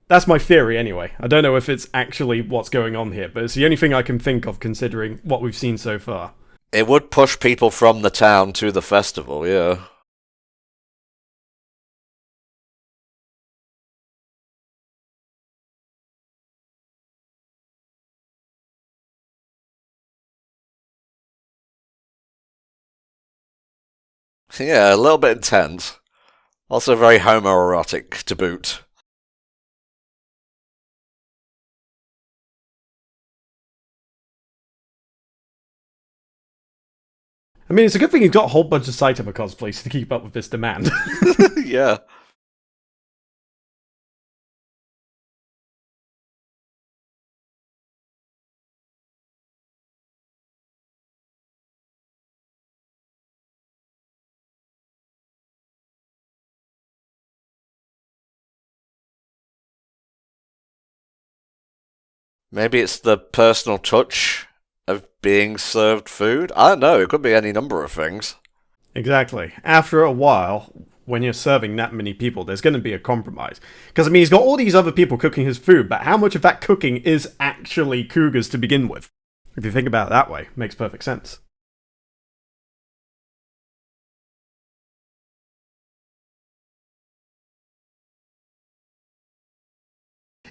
That's my theory anyway. I don't know if it's actually what's going on here, but it's the only thing I can think of considering what we've seen so far. It would push people from the town to the festival, yeah. Yeah, a little bit intense. Also very homoerotic to boot. I mean, it's a good thing he's got a whole bunch of Saitama cosplays to keep up with this demand. Yeah. Maybe it's the personal touch of being served food? I don't know, it could be any number of things. Exactly. After a while, when you're serving that many people, there's going to be a compromise. Because, I mean, he's got all these other people cooking his food, but how much of that cooking is actually Cougar's to begin with? If you think about it that way, it makes perfect sense.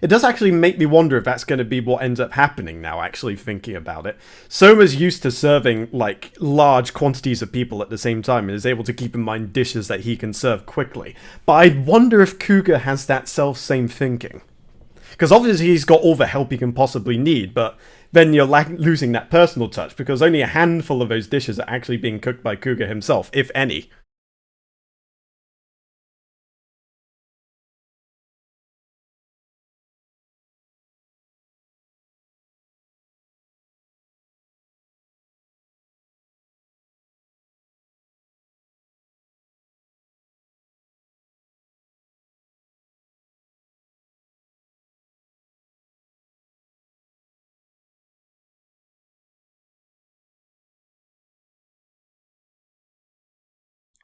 It does actually make me wonder if that's going to be what ends up happening now, actually thinking about it. Soma's used to serving, like, large quantities of people at the same time and is able to keep in mind dishes that he can serve quickly. But I wonder if Cougar has that self-same thinking. Because obviously he's got all the help he can possibly need, but then you're losing that personal touch, because only a handful of those dishes are actually being cooked by Cougar himself, if any.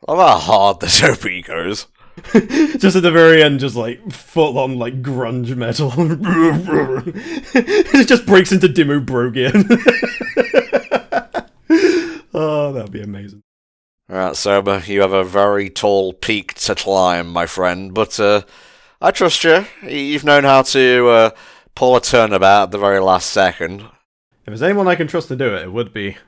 I love how hard the Soapy goes. Just at the very end, just like full on like grunge metal. It just breaks into Dimmu Brogian. Oh, that'd be amazing. Alright, Soma, you have a very tall peak to climb, my friend, but I trust you. You've known how to pull a turnabout at the very last second. If there's anyone I can trust to do it, it would be.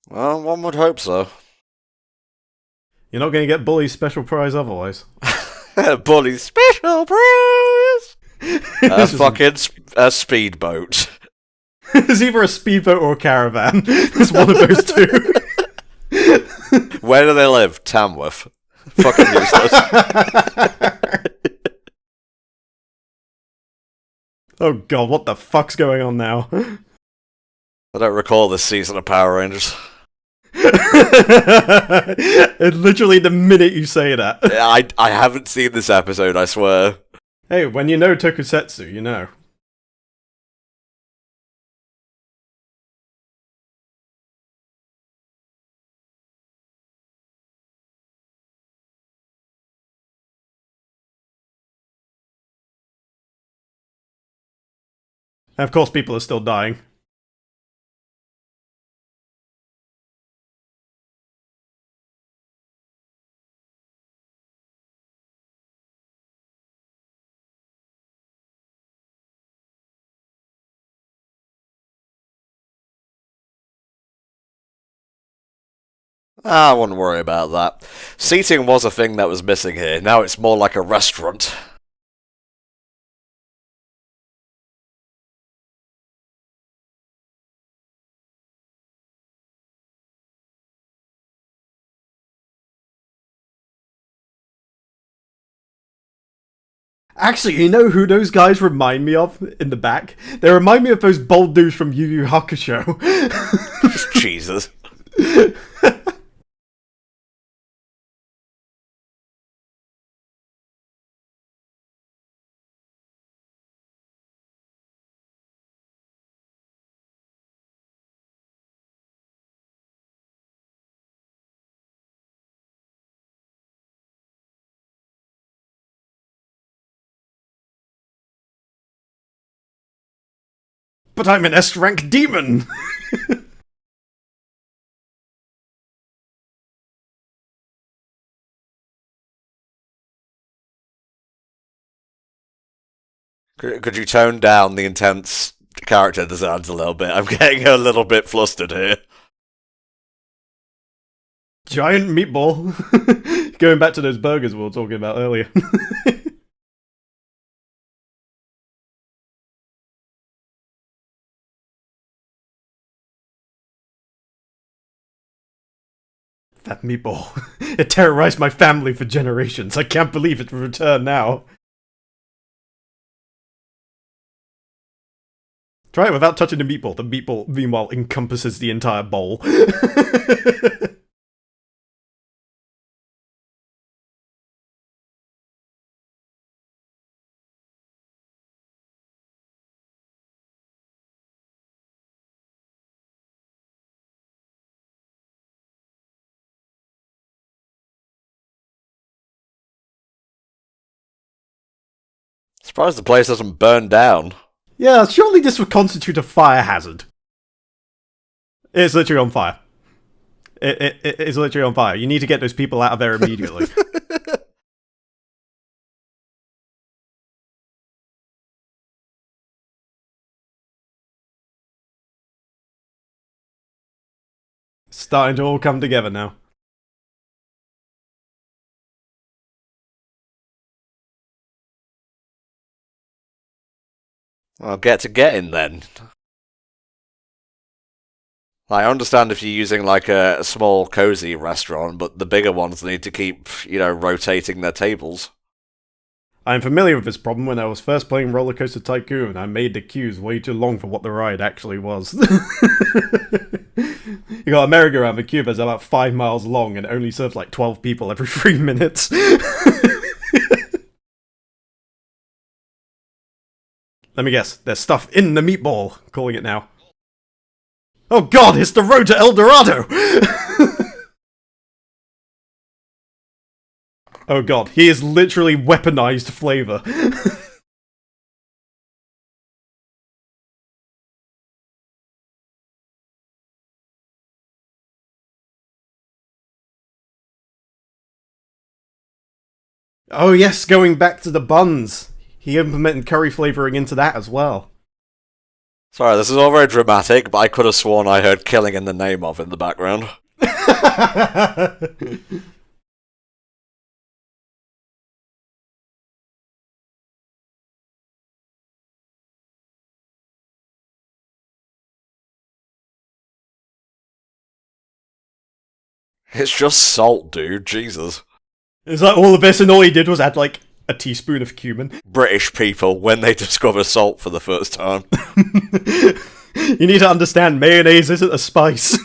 Well, one would hope so. You're not going to get Bully's special prize otherwise. Bully special prize! Fucking speedboat. It's either a speedboat or a caravan. It's one of those two. Where do they live? Tamworth. Fucking useless. Oh god, what the fuck's going on now? I don't recall this season of Power Rangers. Literally the minute you say that. I haven't seen this episode, I swear. Hey, when you know tokusatsu, you know. And of course, people are still dying. I wouldn't worry about that. Seating was a thing that was missing here. Now it's more like a restaurant. Actually, you know who those guys remind me of in the back? They remind me of those bold dudes from Yu Yu Hakusho. Jesus. But I'm an S-rank demon! Could you tone down the intense character designs a little bit? I'm getting a little bit flustered here. Giant meatball. Going back to those burgers we were talking about earlier. That meatball. It terrorized my family for generations. I can't believe it will return now. Try it without touching the meatball. The meatball, meanwhile, encompasses the entire bowl. Surprised the place doesn't burn down. Yeah, surely this would constitute a fire hazard. It's literally on fire. It's literally on fire. You need to get those people out of there immediately. Starting to all come together now. I'll get to getting then. I understand if you're using like a small, cozy restaurant, but the bigger ones need to keep, rotating their tables. I'm familiar with this problem. When I was first playing Roller Coaster Tycoon, I made the queues way too long for what the ride actually was. You got a merry-go-round, the queue that's about 5 miles long and it only serves like 12 people every 3 minutes. Let me guess, there's stuff in the meatball, calling it now. Oh god, it's the road to El Dorado! Oh god, he is literally weaponized flavor. Oh yes, going back to the buns. He implemented curry flavoring into that as well. Sorry, this is all very dramatic, but I could have sworn I heard killing in the name of in the background. It's just salt, dude. Jesus. Is that all of this, and all he did was add, like, a teaspoon of cumin? British people, when they discover salt for the first time. You need to understand, mayonnaise isn't a spice.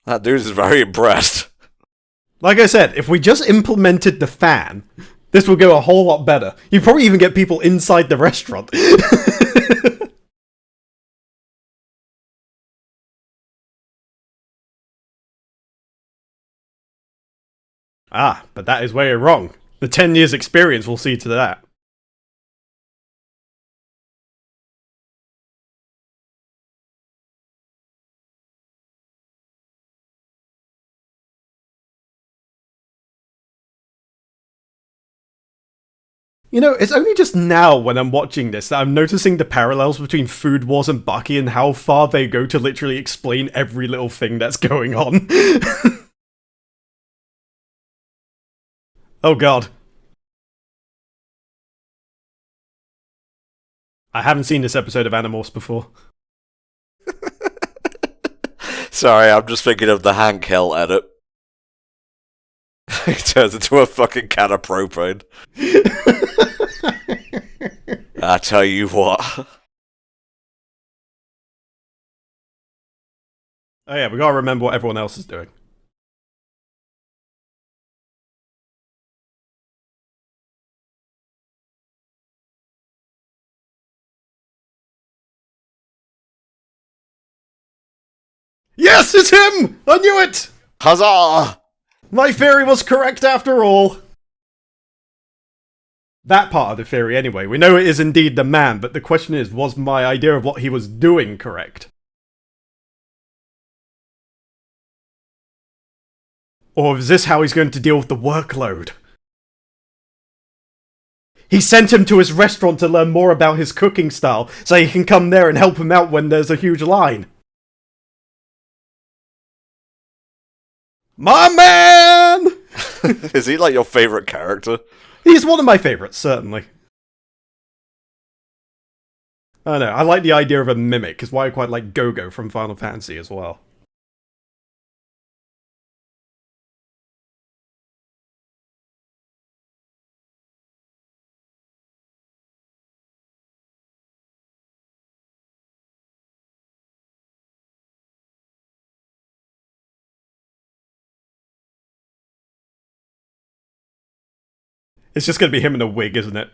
That dude is very impressed. Like I said, if we just implemented the fan, this would go a whole lot better. You'd probably even get people inside the restaurant. Ah, but that is where you're wrong. The 10 years experience will see to that. You know, it's only just now when I'm watching this that I'm noticing the parallels between Food Wars and Bucky and how far they go to literally explain every little thing that's going on. Oh god. I haven't seen this episode of Animorphs before. Sorry, I'm just thinking of the Hank Hill edit. He turns into a fucking can of propane. I tell you what. Oh yeah, we gotta remember what everyone else is doing. Yes, it's him! I knew it! Huzzah! My theory was correct after all. That part of the theory, anyway. We know it is indeed the man, but the question is, was my idea of what he was doing correct? Or is this how he's going to deal with the workload? He sent him to his restaurant to learn more about his cooking style, so he can come there and help him out when there's a huge line. My man! Is he like your favourite character? He's one of my favourites, certainly. I don't know, I like the idea of a mimic, is why I quite like Go-Go from Final Fantasy as well. It's just gonna be him in a wig, isn't it?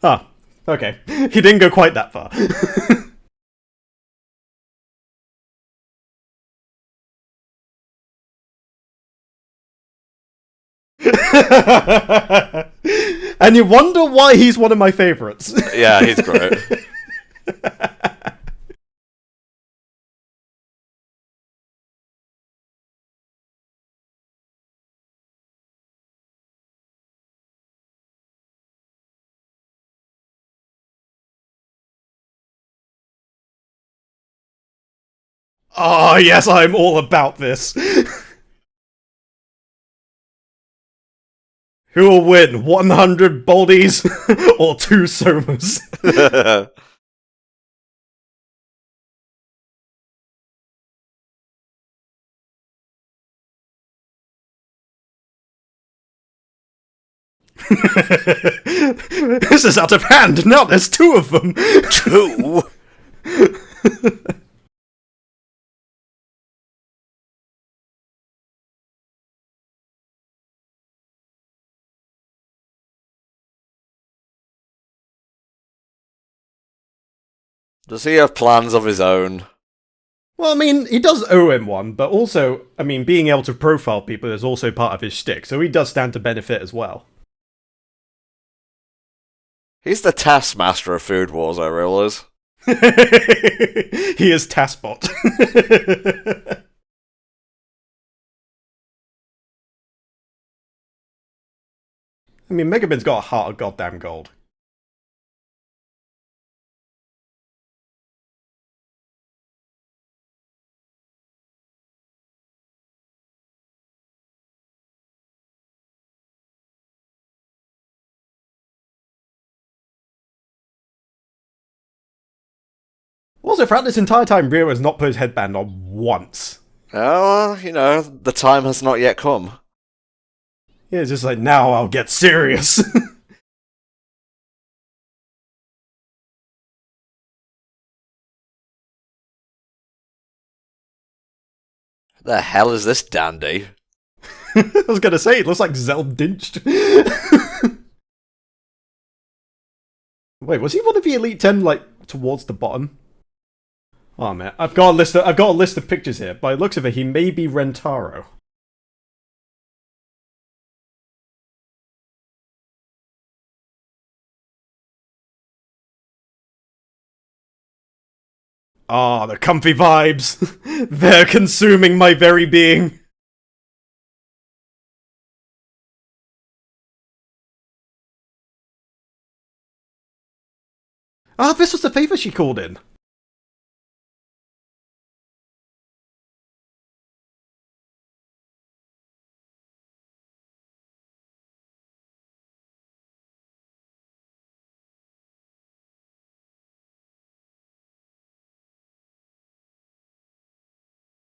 Ah, okay. He didn't go quite that far. And you wonder why he's one of my favourites. Yeah, he's great. Oh, yes, I'm all about this. Who will win, 100 Baldies or 2 Somas? This is out of hand, now there's 2 of them! 2? Does he have plans of his own? Well, I mean, he does owe him one, but also, I mean, being able to profile people is also part of his shtick, so he does stand to benefit as well. He's the taskmaster of Food Wars, I realise. He is Taskbot. I mean, Megabin's got a heart of goddamn gold. Also, throughout this entire time, Rio has not put his headband on once. Oh, the time has not yet come. Yeah, it's just like, now I'll get serious. The hell is this dandy? I was gonna say, it looks like Zeldinched. Wait, was he one of the Elite 10, like, towards the bottom? Oh man, I've got a list of pictures here. By the looks of it, he may be Rentaro. Ah, the comfy vibes. They're consuming my very being. Ah, this was the favor she called in.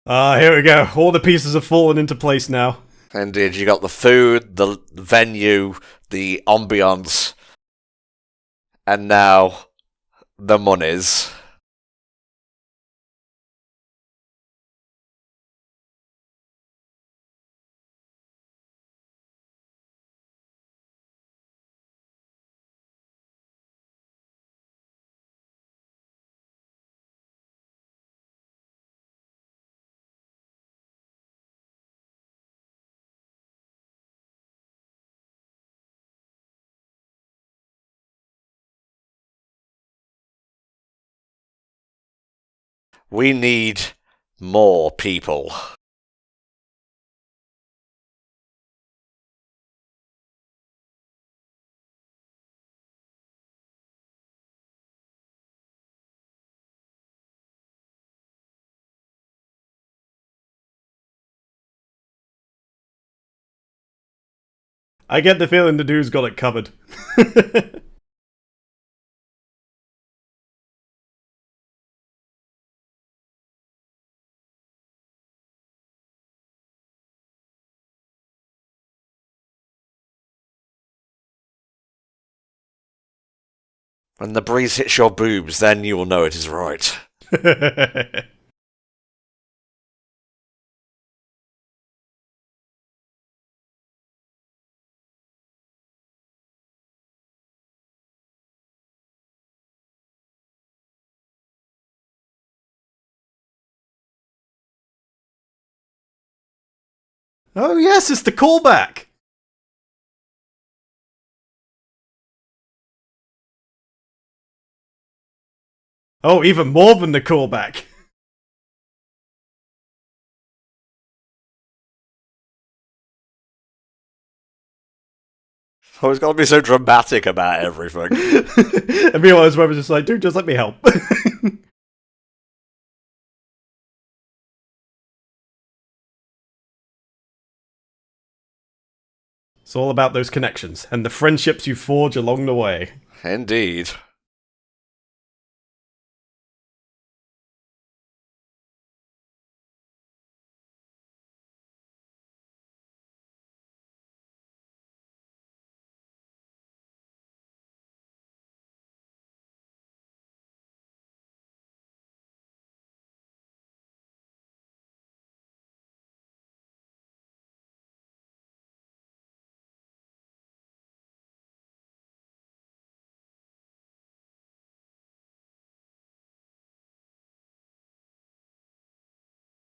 Ah, here we go. All the pieces have fallen into place now. Indeed, you got the food, the venue, the ambiance, and now the monies. We need more people. I get the feeling the dude's got it covered. When the breeze hits your boobs, then you will know it is right. Oh yes, it's the callback! Oh, even more than the callback. Oh, it's got to be so dramatic about everything. And meanwhile, his was just like, dude, just let me help. It's all about those connections and the friendships you forge along the way. Indeed.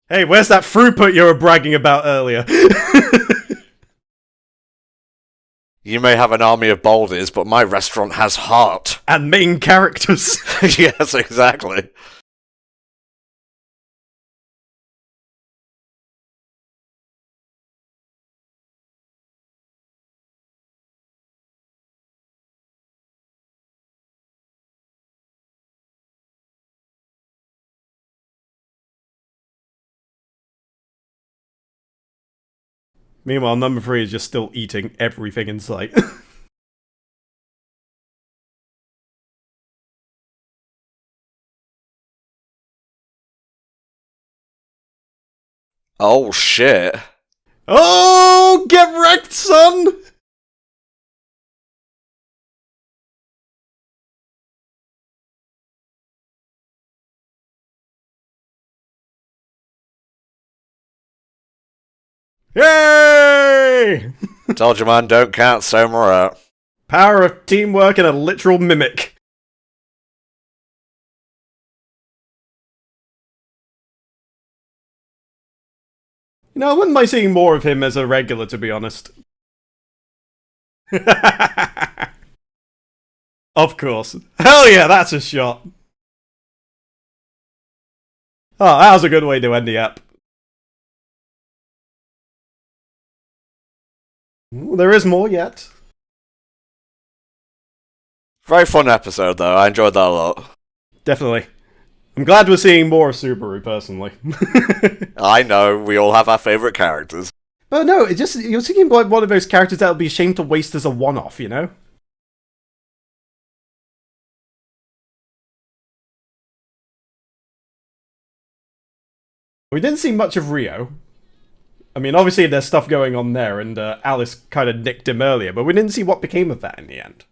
Hey, where's that throughput you were bragging about earlier? You may have an army of boulders, but my restaurant has heart. And main characters. Yes, exactly. Meanwhile, number 3 is just still eating everything in sight. Oh, shit. Oh, get wrecked, son! Yay! Told you, man, don't count Soma out. Power of teamwork and a literal mimic. You know, I wouldn't mind seeing more of him as a regular, to be honest. Of course. Hell yeah, that's a shot. Oh, that was a good way to end the app. Ooh, there is more yet. Very fun episode, though. I enjoyed that a lot. Definitely. I'm glad we're seeing more of Subaru, personally. I know, we all have our favourite characters. But no, it just you're thinking about one of those characters that would be ashamed to waste as a one-off, you know? We didn't see much of Rio. I mean, obviously there's stuff going on there, and Alice kind of nicked him earlier, but we didn't see what became of that in the end.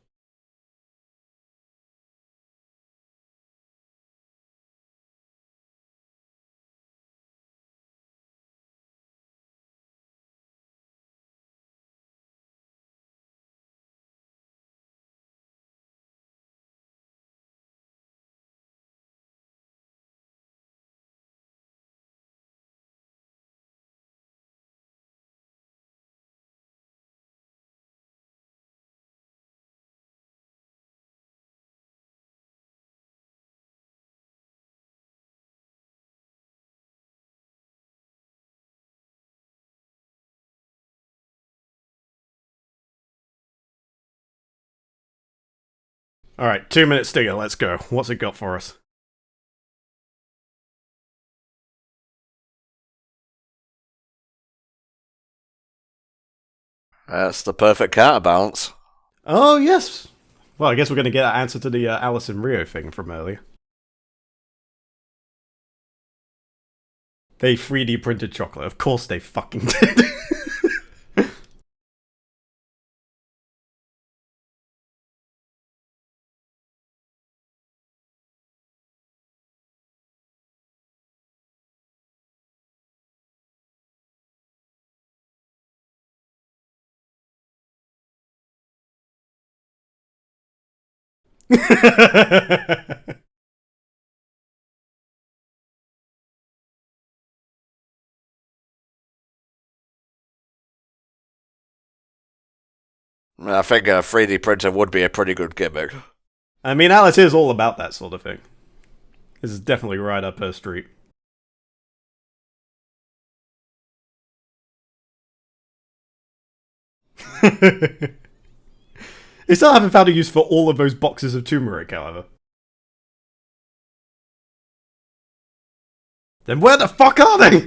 Alright, 2 minute stinger, let's go. What's it got for us? That's the perfect counterbalance. Oh, yes! Well, I guess we're going to get an answer to the Alice and Rio thing from earlier. They 3D printed chocolate. Of course they fucking did. I think a 3D printer would be a pretty good gimmick. I mean, Alice is all about that sort of thing. This is definitely right up her street. They still haven't found a use for all of those boxes of turmeric, however. Then where the fuck are they?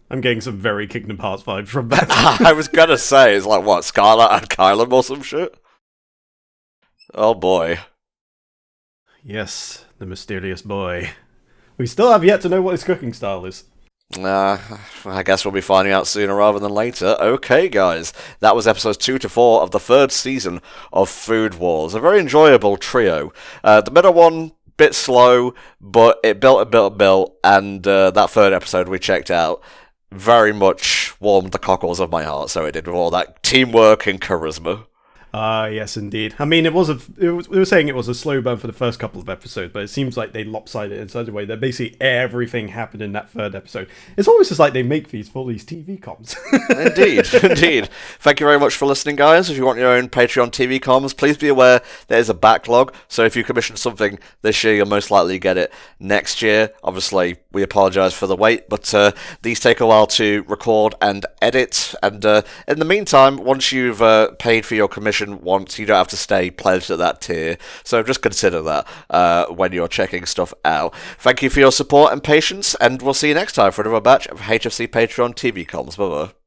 I'm getting some very Kingdom Hearts vibes from that. I was gonna say, it's like, what, Scarlet and Kylan or some shit? Oh boy. Yes, the mysterious boy. We still have yet to know what his cooking style is. I guess we'll be finding out sooner rather than later. Okay, guys, that was episodes 2 to 4 of the 3rd season of Food Wars. A very enjoyable trio. The middle one, bit slow, but it built, and that 3rd episode we checked out very much warmed the cockles of my heart, so it did, with all that teamwork and charisma. Yes, indeed. I mean, we were saying it was a slow burn for the first couple of episodes, but it seems like they lopsided it in such a way that basically everything happened in that third episode. It's almost just like they make these for these TV comms. Indeed. Thank you very much for listening, guys. If you want your own Patreon TV comms, please be aware there is a backlog. So if you commission something this year, you'll most likely get it next year. Obviously, we apologise for the wait, but these take a while to record and edit. And in the meantime, once you've paid for your commission once, you don't have to stay pledged at that tier. So just consider that when you're checking stuff out. Thank you for your support and patience, and we'll see you next time for another batch of HFC Patreon TV comms. Bye-bye.